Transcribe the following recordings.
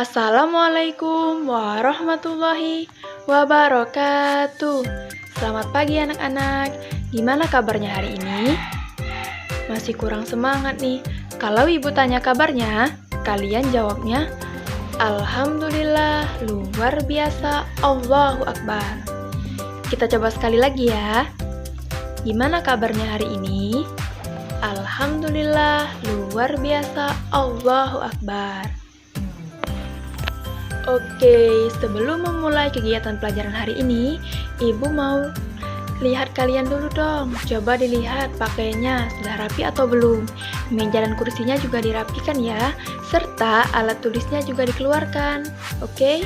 Assalamualaikum warahmatullahi wabarakatuh. Selamat pagi anak-anak. Gimana kabarnya hari ini? Masih kurang semangat nih. Kalau ibu tanya kabarnya, kalian jawabnya Alhamdulillah, luar biasa, Allahu Akbar. Kita coba sekali lagi ya. Gimana kabarnya hari ini? Alhamdulillah, luar biasa, Allahu Akbar. Oke, sebelum memulai kegiatan pelajaran hari ini, ibu mau lihat kalian dulu dong. Coba dilihat pakaiannya sudah rapi atau belum. Meja dan kursinya juga dirapikan ya, serta alat tulisnya juga dikeluarkan. Oke?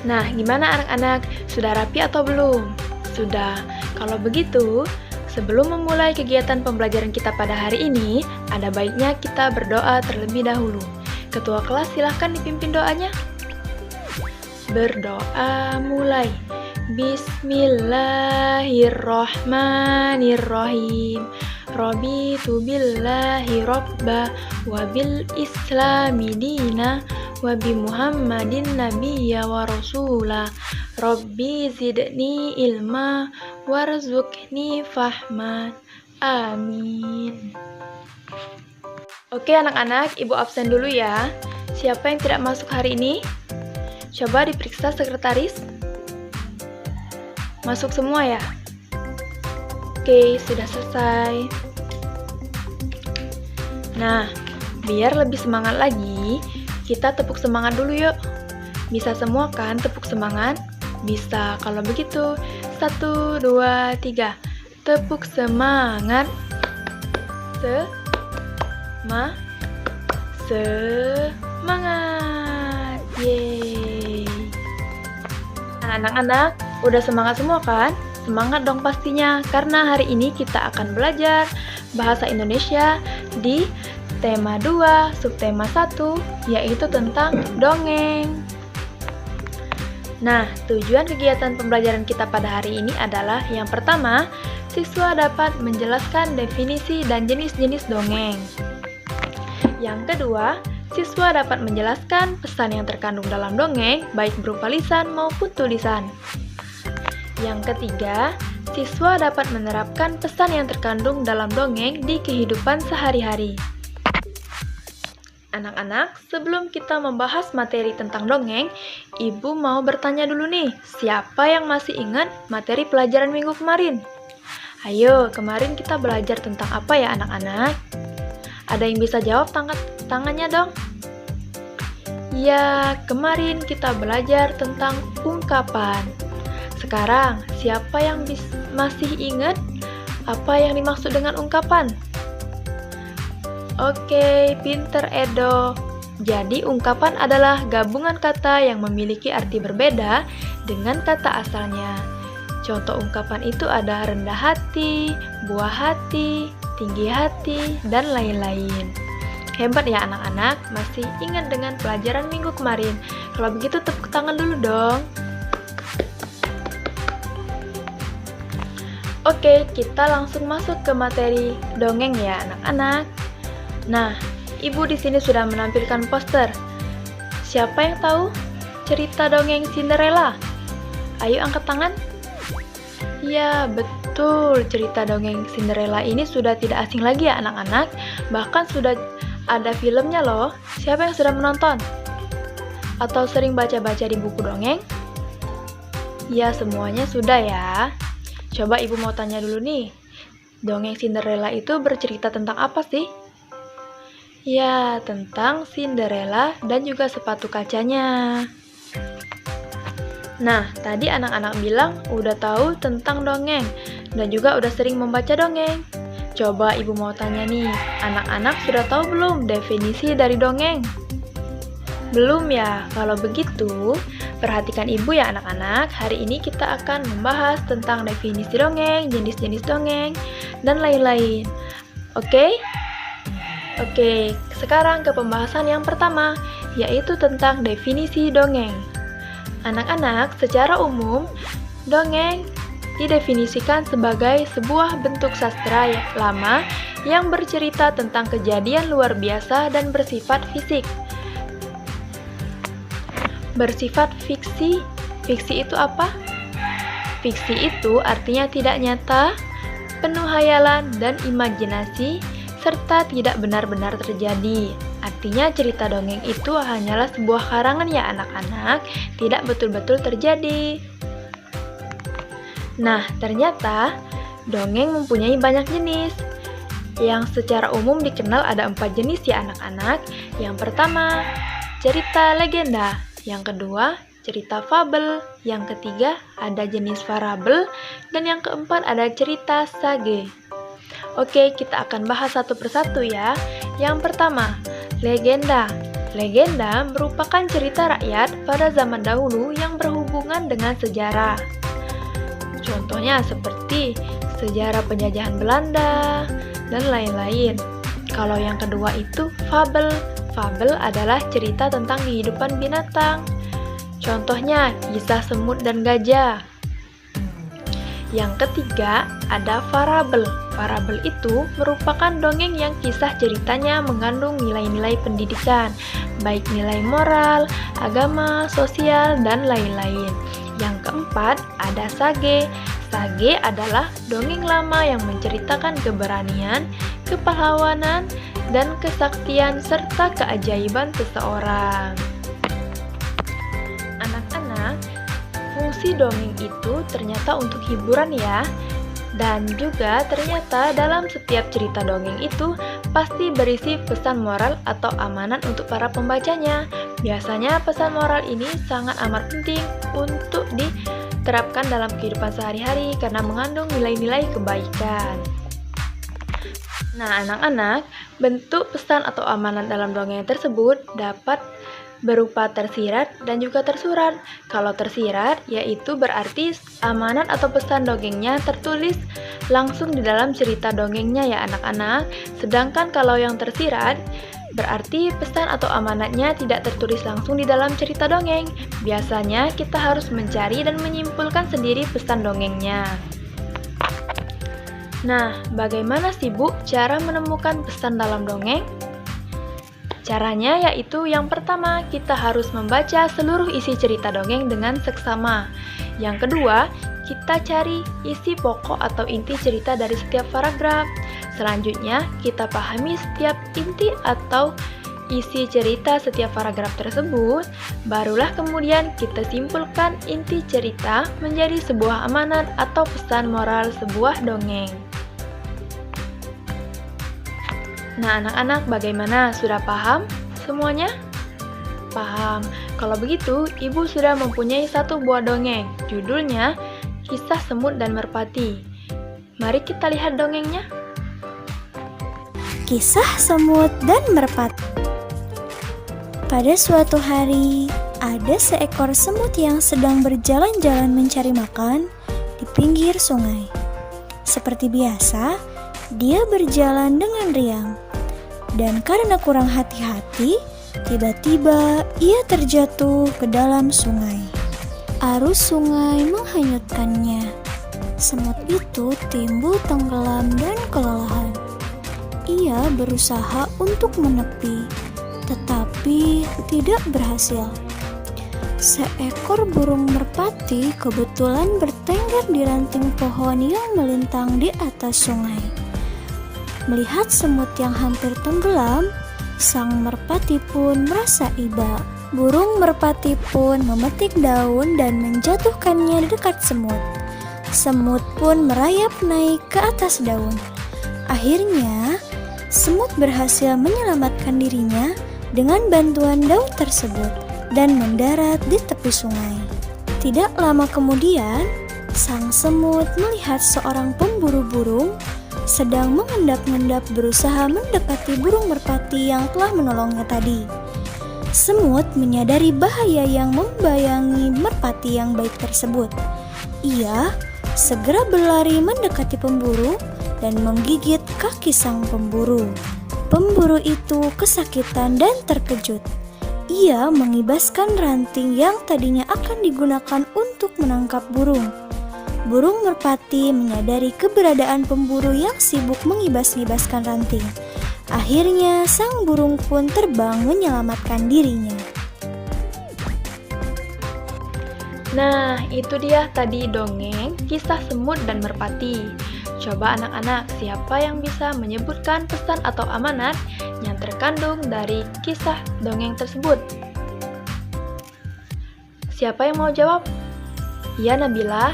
Nah, gimana anak-anak? Sudah rapi atau belum? Sudah. Kalau begitu, sebelum memulai kegiatan pembelajaran kita pada hari ini, ada baiknya kita berdoa terlebih dahulu. Ketua kelas silahkan dipimpin doanya. Berdoa mulai. Bismillahirrohmanirrohim. Raditu billahi robba wa bil islami dina wa bi muhammadin nabiyya wa rasula. Rabbi zidni ilma warzuqni fahman. Amin. Oke anak-anak, ibu absen dulu ya. Siapa yang tidak masuk hari ini? Coba diperiksa sekretaris. Masuk semua ya? Oke, sudah selesai. Nah, biar lebih semangat lagi, kita tepuk semangat dulu yuk. Bisa semua kan tepuk semangat? Bisa, kalau begitu 1, 2, 3. Tepuk semangat. Semangat. Yeay. Nah, anak-anak, udah semangat semua kan? Semangat dong pastinya, karena hari ini kita akan belajar bahasa Indonesia di tema 2, subtema 1, yaitu tentang dongeng. Nah, tujuan kegiatan pembelajaran kita pada hari ini adalah yang pertama, siswa dapat menjelaskan definisi dan jenis-jenis dongeng. Yang kedua, siswa dapat menjelaskan pesan yang terkandung dalam dongeng, baik berupa lisan maupun tulisan. Yang ketiga, siswa dapat menerapkan pesan yang terkandung dalam dongeng di kehidupan sehari-hari. Anak-anak, sebelum kita membahas materi tentang dongeng, ibu mau bertanya dulu nih, siapa yang masih ingat materi pelajaran minggu kemarin? Ayo, kemarin kita belajar tentang apa ya anak-anak? Ada yang bisa jawab tangannya dong? Ya, kemarin kita belajar tentang ungkapan. Sekarang, siapa yang masih ingat apa yang dimaksud dengan ungkapan? Oke, pinter Edo. Jadi, ungkapan adalah gabungan kata yang memiliki arti berbeda dengan kata asalnya. Contoh ungkapan itu ada rendah hati, buah hati, tinggi hati, dan lain-lain. Hebat ya anak-anak, masih ingat dengan pelajaran minggu kemarin. Kalau begitu tepuk tangan dulu dong. Oke, kita langsung masuk ke materi dongeng ya anak-anak. Nah, ibu di sini sudah menampilkan poster. Siapa yang tahu cerita dongeng Cinderella? Ayo angkat tangan. Ya, betul. Cerita dongeng Cinderella ini sudah tidak asing lagi ya anak-anak. Bahkan sudah ada filmnya loh. Siapa yang sudah menonton? Atau sering baca-baca di buku dongeng? Ya, semuanya sudah ya. Coba ibu mau tanya dulu nih. Dongeng Cinderella itu bercerita tentang apa sih? Ya, tentang Cinderella dan juga sepatu kacanya. Nah, tadi anak-anak bilang udah tahu tentang dongeng dan juga udah sering membaca dongeng. Coba ibu mau tanya nih, anak-anak sudah tahu belum definisi dari dongeng? Belum ya? Kalau begitu, perhatikan ibu ya anak-anak. Hari ini kita akan membahas tentang definisi dongeng, jenis-jenis dongeng, dan lain-lain. Oke? Oke, sekarang ke pembahasan yang pertama, yaitu tentang definisi dongeng. Anak-anak, secara umum, dongeng didefinisikan sebagai sebuah bentuk sastra lama yang bercerita tentang kejadian luar biasa dan bersifat fisik. bersifat fiksi. Fiksi itu apa? Fiksi itu artinya tidak nyata, penuh hayalan dan imajinasi, serta tidak benar-benar terjadi. Artinya cerita dongeng itu hanyalah sebuah karangan ya anak-anak, tidak betul-betul terjadi. Nah, ternyata dongeng mempunyai banyak jenis. Yang secara umum dikenal ada 4 jenis ya anak-anak. Yang pertama, cerita legenda. Yang kedua, cerita fabel. Yang ketiga, ada jenis parabel. Dan yang keempat, ada cerita sage. Oke, kita akan bahas satu persatu ya. Yang pertama, legenda. Legenda merupakan cerita rakyat pada zaman dahulu yang berhubungan dengan sejarah. Contohnya seperti sejarah penjajahan Belanda, dan lain-lain. Kalau yang kedua itu fabel. Fabel adalah cerita tentang kehidupan binatang. Contohnya kisah semut dan gajah. Yang ketiga ada parabel. Parabel itu merupakan dongeng yang kisah ceritanya mengandung nilai-nilai pendidikan, baik nilai moral, agama, sosial, dan lain-lain. Yang keempat ada sage. Sage adalah dongeng lama yang menceritakan keberanian, kepahlawanan, dan kesaktian serta keajaiban seseorang. Anak-anak, fungsi dongeng itu ternyata untuk hiburan ya. Dan juga ternyata dalam setiap cerita dongeng itu pasti berisi pesan moral atau amanat untuk para pembacanya. Biasanya pesan moral ini sangat amat penting untuk diterapkan dalam kehidupan sehari-hari karena mengandung nilai-nilai kebaikan. Nah, anak-anak, bentuk pesan atau amanat dalam dongeng tersebut dapat berupa tersirat dan juga tersurat. Kalau tersirat, yaitu berarti amanat atau pesan dongengnya tertulis langsung di dalam cerita dongengnya ya anak-anak. Sedangkan kalau yang tersirat, berarti pesan atau amanatnya tidak tertulis langsung di dalam cerita dongeng. Biasanya kita harus mencari dan menyimpulkan sendiri pesan dongengnya. Nah, bagaimana sih Bu cara menemukan pesan dalam dongeng? Caranya yaitu yang pertama, kita harus membaca seluruh isi cerita dongeng dengan seksama. Yang kedua, kita cari isi pokok atau inti cerita dari setiap paragraf. Selanjutnya, kita pahami setiap inti atau isi cerita setiap paragraf tersebut. Barulah kemudian kita simpulkan inti cerita menjadi sebuah amanat atau pesan moral sebuah dongeng. Nah, anak-anak bagaimana? Sudah paham semuanya? Paham. Kalau begitu, Ibu sudah mempunyai satu buah dongeng. Judulnya Kisah Semut dan Merpati. Mari kita lihat dongengnya. Kisah Semut dan Merpati. Pada suatu hari, ada seekor semut yang sedang berjalan-jalan mencari makan di pinggir sungai. Seperti biasa, dia berjalan dengan riang. Dan karena kurang hati-hati, tiba-tiba ia terjatuh ke dalam sungai. Arus sungai menghanyutkannya. Semut itu timbul tenggelam dan kelelahan. Ia berusaha untuk menepi, tetapi tidak berhasil. Seekor burung merpati kebetulan bertengger di ranting pohon yang melintang di atas sungai. Melihat semut yang hampir tenggelam, sang merpati pun merasa iba. Burung merpati pun memetik daun dan menjatuhkannya di dekat semut. Semut pun merayap naik ke atas daun. Akhirnya, semut berhasil menyelamatkan dirinya dengan bantuan daun tersebut dan mendarat di tepi sungai. Tidak lama kemudian, sang semut melihat seorang pemburu burung sedang mengendap-endap berusaha mendekati burung merpati yang telah menolongnya tadi. Semut menyadari bahaya yang membayangi merpati yang baik tersebut. Ia segera berlari mendekati pemburu dan menggigit kaki sang pemburu. Pemburu itu kesakitan dan terkejut. Ia mengibaskan ranting yang tadinya akan digunakan untuk menangkap burung. Burung merpati menyadari keberadaan pemburu yang sibuk mengibas-ibaskan ranting. Akhirnya sang burung pun terbang menyelamatkan dirinya. Nah, itu dia tadi dongeng kisah semut dan merpati. Coba anak-anak, siapa yang bisa menyebutkan pesan atau amanat yang terkandung dari kisah dongeng tersebut? Siapa yang mau jawab? Ya, Nabila.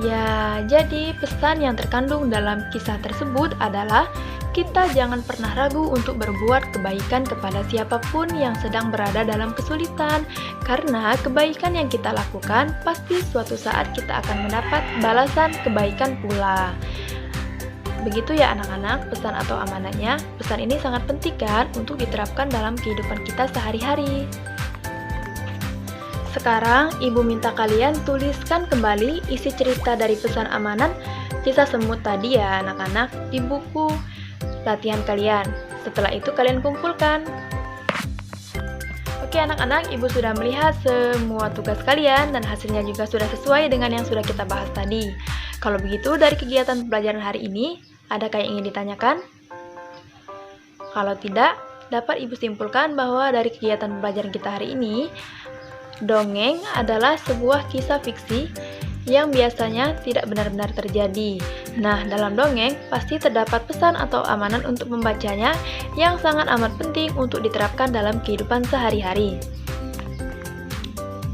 Ya, jadi pesan yang terkandung dalam kisah tersebut adalah kita jangan pernah ragu untuk berbuat kebaikan kepada siapapun yang sedang berada dalam kesulitan, karena kebaikan yang kita lakukan pasti suatu saat kita akan mendapat balasan kebaikan pula. Begitu ya anak-anak, pesan atau amanatnya. Pesan ini sangat penting kan untuk diterapkan dalam kehidupan kita sehari-hari. Sekarang ibu minta kalian tuliskan kembali isi cerita dari pesan amanat kisah semut tadi ya anak-anak di buku latihan kalian. Setelah itu kalian kumpulkan. Oke anak-anak, ibu sudah melihat semua tugas kalian dan hasilnya juga sudah sesuai dengan yang sudah kita bahas tadi. Kalau begitu, dari kegiatan pembelajaran hari ini, adakah yang ingin ditanyakan? Kalau tidak, dapat ibu simpulkan bahwa dari kegiatan pembelajaran kita hari ini, dongeng adalah sebuah kisah fiksi yang biasanya tidak benar-benar terjadi. Nah, dalam dongeng pasti terdapat pesan atau amanat untuk membacanya yang sangat amat penting untuk diterapkan dalam kehidupan sehari-hari.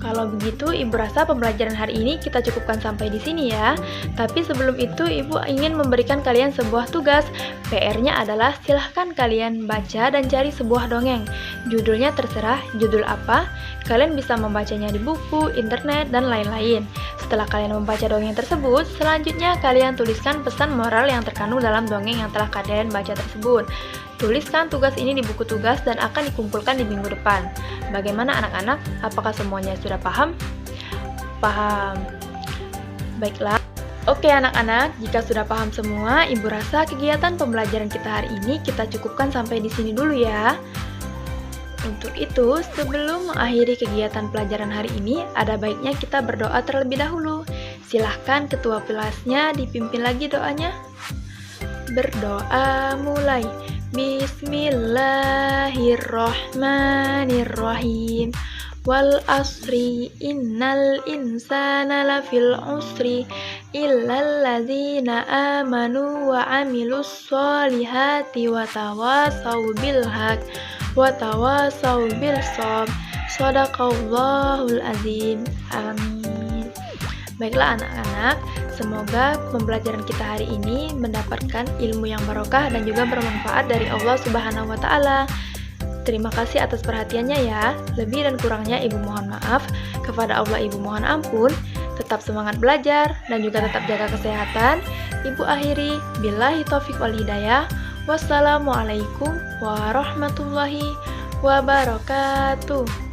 Kalau begitu, ibu rasa pembelajaran hari ini kita cukupkan sampai di sini ya. Tapi sebelum itu, ibu ingin memberikan kalian sebuah tugas. PR-nya adalah silahkan kalian baca dan cari sebuah dongeng. Judulnya terserah, judul apa. Kalian bisa membacanya di buku, internet, dan lain-lain. Setelah kalian membaca dongeng tersebut, selanjutnya kalian tuliskan pesan moral yang terkandung dalam dongeng yang telah kalian baca tersebut. Tuliskan tugas ini di buku tugas dan akan dikumpulkan di minggu depan. Bagaimana anak-anak? Apakah semuanya sudah paham? Paham. Baiklah. Oke anak-anak, jika sudah paham semua, ibu rasa kegiatan pembelajaran kita hari ini kita cukupkan sampai di sini dulu ya. Untuk itu, sebelum mengakhiri kegiatan pelajaran hari ini, ada baiknya kita berdoa terlebih dahulu. Silahkan ketua kelasnya dipimpin lagi doanya. Berdoa mulai. Bismillahirrahmanirrahim. Wal asri innal insana lafil usri illal ladzina amanu wa amilus solihati wa tawasaw bil haq wa tawasaw bil sabr. Shadaqallahul azim. Amin. Baiklah anak-anak, semoga pembelajaran kita hari ini mendapatkan ilmu yang barokah dan juga bermanfaat dari Allah Subhanahu wa taala. Terima kasih atas perhatiannya ya. Lebih dan kurangnya ibu mohon maaf. Kepada Allah ibu mohon ampun. Tetap semangat belajar dan juga tetap jaga kesehatan. Ibu akhiri billahi taufiq wal hidayah. Wassalamualaikum warahmatullahi wabarakatuh.